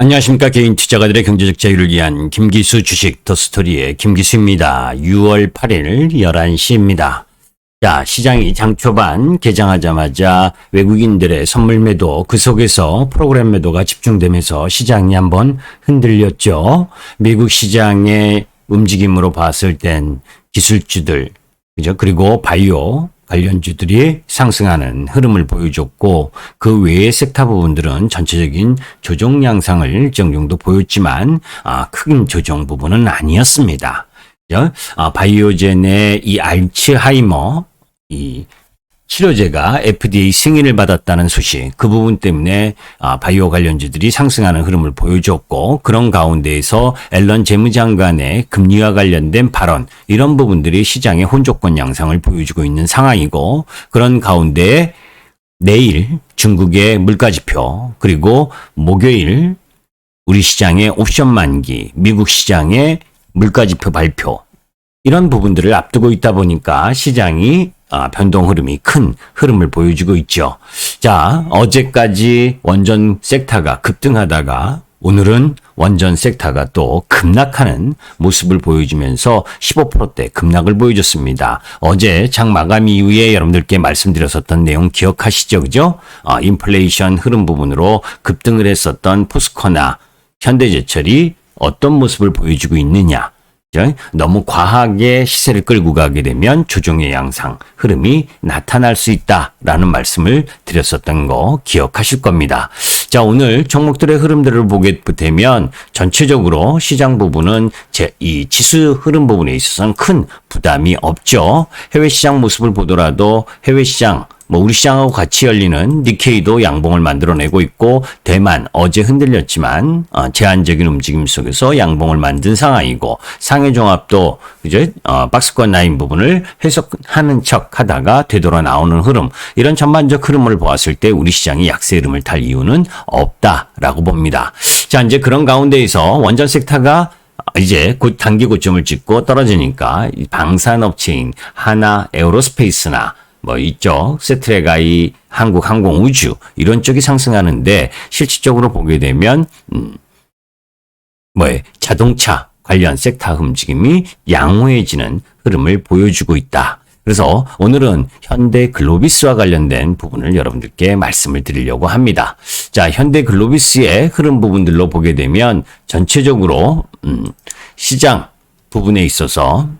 안녕하십니까. 개인 투자가들의 경제적 자유를 위한 김기수 주식 더스토리의 김기수입니다. 6월 8일 11시입니다. 자, 시장이 장 초반 개장하자마자 외국인들의 선물 매도, 그 속에서 프로그램 매도가 집중되면서 시장이 한번 흔들렸죠. 미국 시장의 움직임으로 봤을 땐 기술주들, 그죠? 그리고 바이오 관련주들이 상승하는 흐름을 보여줬고, 그 외의 섹터 부분들은 전체적인 조정 양상을 일정 정도 보였지만 큰 조정 부분은 아니었습니다. 바이오젠의 이 알츠하이머 이 치료제가 FDA 승인을 받았다는 소식, 그 부분 때문에 바이오 관련주들이 상승하는 흐름을 보여줬고, 그런 가운데에서 앨런 재무장관의 금리와 관련된 발언, 이런 부분들이 시장의 혼조권 양상을 보여주고 있는 상황이고, 그런 가운데 내일 중국의 물가지표, 그리고 목요일 우리 시장의 옵션 만기, 미국 시장의 물가지표 발표, 이런 부분들을 앞두고 있다 보니까 시장이 변동 흐름이 큰 흐름을 보여주고 있죠. 자, 어제까지 원전 섹터가 급등하다가 오늘은 원전 섹터가 또 급락하는 모습을 보여주면서 15%대 급락을 보여줬습니다. 어제 장 마감 이후에 여러분들께 말씀드렸었던 내용 기억하시죠? 그죠? 인플레이션 흐름 부분으로 급등을 했었던 포스코나 현대제철이 어떤 모습을 보여주고 있느냐. 너무 과하게 시세를 끌고 가게 되면 조정의 양상, 흐름이 나타날 수 있다라는 말씀을 드렸었던 거 기억하실 겁니다. 자, 오늘 종목들의 흐름들을 보게 되면 전체적으로 시장 부분은 이 지수 흐름 부분에 있어서는 큰 부담이 없죠. 해외 시장 모습을 보더라도 해외 시장, 우리 시장하고 같이 열리는 니케이도 양봉을 만들어내고 있고, 대만 어제 흔들렸지만 제한적인 움직임 속에서 양봉을 만든 상황이고, 상해종합도 그죠? 박스권 라인 부분을 해석하는 척 하다가 되돌아 나오는 흐름, 이런 전반적 흐름을 보았을 때 우리 시장이 약세 흐름을 탈 이유는 없다라고 봅니다. 자, 이제 그런 가운데에서 원전 섹터가 이제 곧 단기 고점을 찍고 떨어지니까 방산업체인 하나 에어로스페이스나 이쪽 세트레가이 한국항공우주 이런 쪽이 상승하는데, 실질적으로 보게 되면 자동차 관련 섹터 움직임이 양호해지는 흐름을 보여주고 있다. 그래서 오늘은 현대글로비스와 관련된 부분을 여러분들께 말씀을 드리려고 합니다. 자, 현대글로비스의 흐름 부분들로 보게 되면 전체적으로 시장 부분에 있어서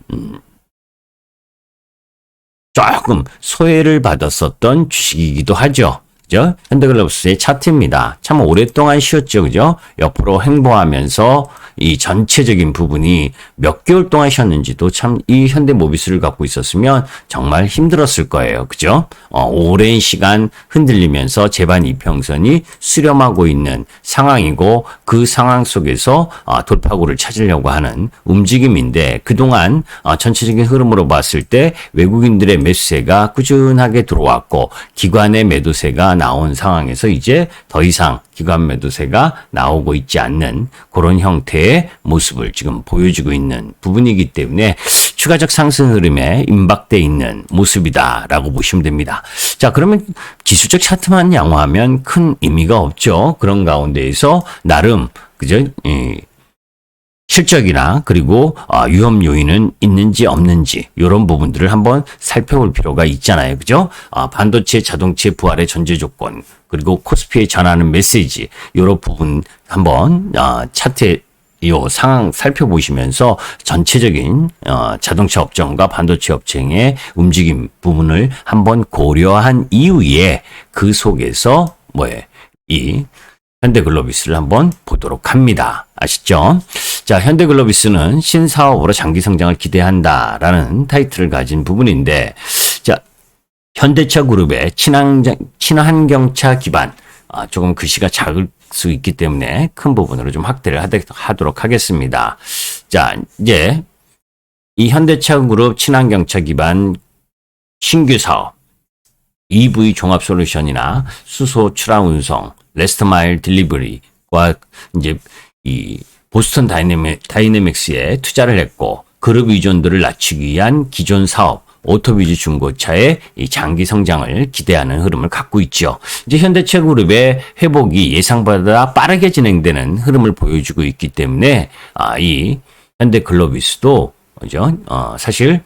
조금 소외를 받았었던 주식이기도 하죠. 그죠? 현대글로비스의 차트입니다. 참 오랫동안 쉬었죠. 그죠? 옆으로 횡보하면서 이 전체적인 부분이 몇 개월 동안 쉬었는지도 참 이 현대모비스를 갖고 있었으면 정말 힘들었을 거예요. 그죠? 오랜 시간 흔들리면서 재반 이평선이 수렴하고 있는 상황이고, 그 상황 속에서 돌파구를 찾으려고 하는 움직임인데, 그동안 전체적인 흐름으로 봤을 때 외국인들의 매수세가 꾸준하게 들어왔고, 기관의 매도세가 나온 상황에서 이제 더 이상 기관 매도세가 나오고 있지 않는 그런 형태의 모습을 지금 보여주고 있는 부분이기 때문에 추가적 상승 흐름에 임박돼 있는 모습이다라고 보시면 됩니다. 자, 그러면 기술적 차트만 양호하면 큰 의미가 없죠. 그런 가운데에서 나름 그죠? 실적이나 그리고 위험 요인은 있는지 없는지 이런 부분들을 한번 살펴볼 필요가 있잖아요. 그죠? 반도체, 자동차 부활의 전제 조건, 그리고 코스피에 전하는 메시지, 이런 부분 한번 차트에 이 상황 살펴보시면서 전체적인 자동차 업종과 반도체 업종의 움직임 부분을 한번 고려한 이후에 그 속에서 이 현대글로비스를 한번 보도록 합니다. 아시죠? 자, 현대글로비스는 신사업으로 장기 성장을 기대한다라는 타이틀을 가진 부분인데, 자, 현대차 그룹의 친환경차 기반, 조금 글씨가 작을 수 있기 때문에 큰 부분으로 좀 확대를 하도록 하겠습니다. 자, 이제 이 현대차 그룹 친환경차 기반 신규 사업, EV 종합 솔루션이나 수소 출하 운송, 레스트 마일 딜리버리와 이제 이 보스턴 다이내믹스에 투자를 했고, 그룹 의존도를 낮추기 위한 기존 사업, 오토비즈 중고차의 이 장기 성장을 기대하는 흐름을 갖고 있죠. 이제 현대차그룹의 회복이 예상보다 빠르게 진행되는 흐름을 보여주고 있기 때문에 이 현대글로비스도 그죠? 사실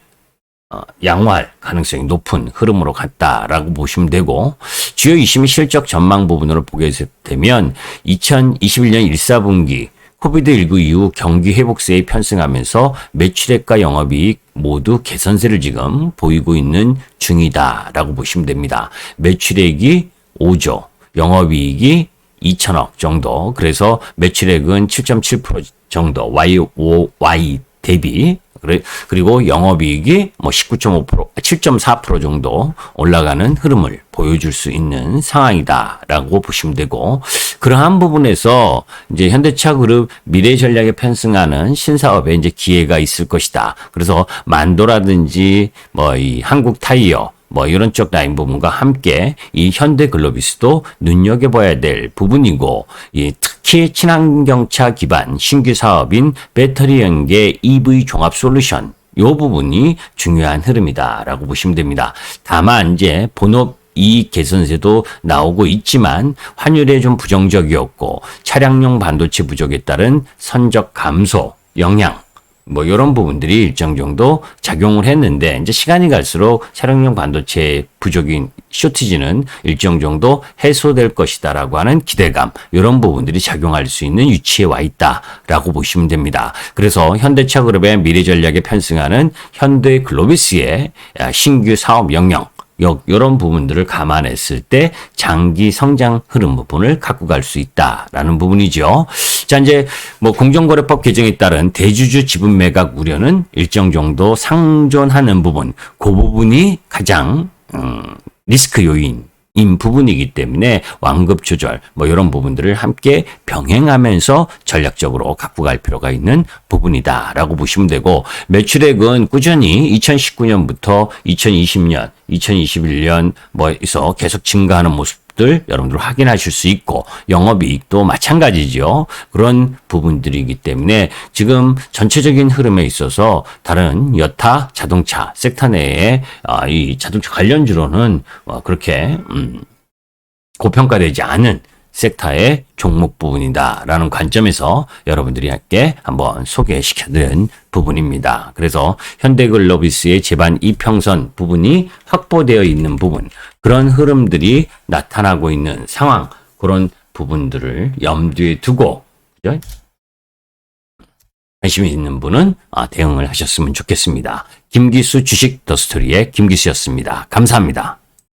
양호할 가능성이 높은 흐름으로 갔다라고 보시면 되고, 주요 20일 실적 전망 부분으로 보게 되면 2021년 1, 4분기 코비드19 이후 경기 회복세에 편승하면서 매출액과 영업이익 모두 개선세를 지금 보이고 있는 중이다라고 보시면 됩니다. 매출액이 5조, 영업이익이 2천억 정도, 그래서 매출액은 7.7% 정도 Y 대비, 그리고 영업이익이 뭐 19.5%, 7.4% 정도 올라가는 흐름을 보여줄 수 있는 상황이다라고 보시면 되고, 그러한 부분에서 이제 현대차그룹 미래 전략에 편승하는 신사업에 이제 기회가 있을 것이다. 그래서 만도라든지 뭐 이 한국 타이어 뭐 이런 쪽 라인 부분과 함께 이 현대글로비스도 눈여겨봐야 될 부분이고, 이 특히 친환경차 기반 신규 사업인 배터리 연계 EV 종합 솔루션, 요 부분이 중요한 흐름이다라고 보시면 됩니다. 다만 이제 본업 이익 개선세도 나오고 있지만 환율에 좀 부정적이었고 차량용 반도체 부족에 따른 선적 감소 영향, 뭐 이런 부분들이 일정 정도 작용을 했는데, 이제 시간이 갈수록 차량용 반도체 부족인 쇼티지는 일정 정도 해소될 것이다라고 하는 기대감, 이런 부분들이 작용할 수 있는 위치에 와 있다라고 보시면 됩니다. 그래서 현대차그룹의 미래 전략에 편승하는 현대글로비스의 신규 사업 영역, 이런 부분들을 감안했을 때 장기 성장 흐름 부분을 갖고 갈 수 있다라는 부분이죠. 자, 이제 뭐 공정거래법 개정에 따른 대주주 지분 매각 우려는 일정 정도 상존하는 부분, 그 부분이 가장 리스크 요인인 부분이기 때문에 완급 조절 뭐 이런 부분들을 함께 병행하면서 전략적으로 갖고 갈 필요가 있는 부분이다라고 보시면 되고, 매출액은 꾸준히 2019년부터 2020년, 2021년 뭐에서 계속 증가하는 모습들 여러분들 확인하실 수 있고, 영업이익도 마찬가지죠. 그런 부분들이기 때문에 지금 전체적인 흐름에 있어서 다른 여타 자동차 섹터 내에 이 자동차 관련주로는 그렇게 고평가되지 않은 섹터의 종목 부분이다라는 관점에서 여러분들이 함께 한번 소개시켜드린 부분입니다. 그래서 현대글로비스의 제반 이평선 부분이 확보되어 있는 부분, 그런 흐름들이 나타나고 있는 상황, 그런 부분들을 염두에 두고 관심이 있는 분은 대응을 하셨으면 좋겠습니다. 김기수 주식 더스토리의 김기수였습니다. 감사합니다.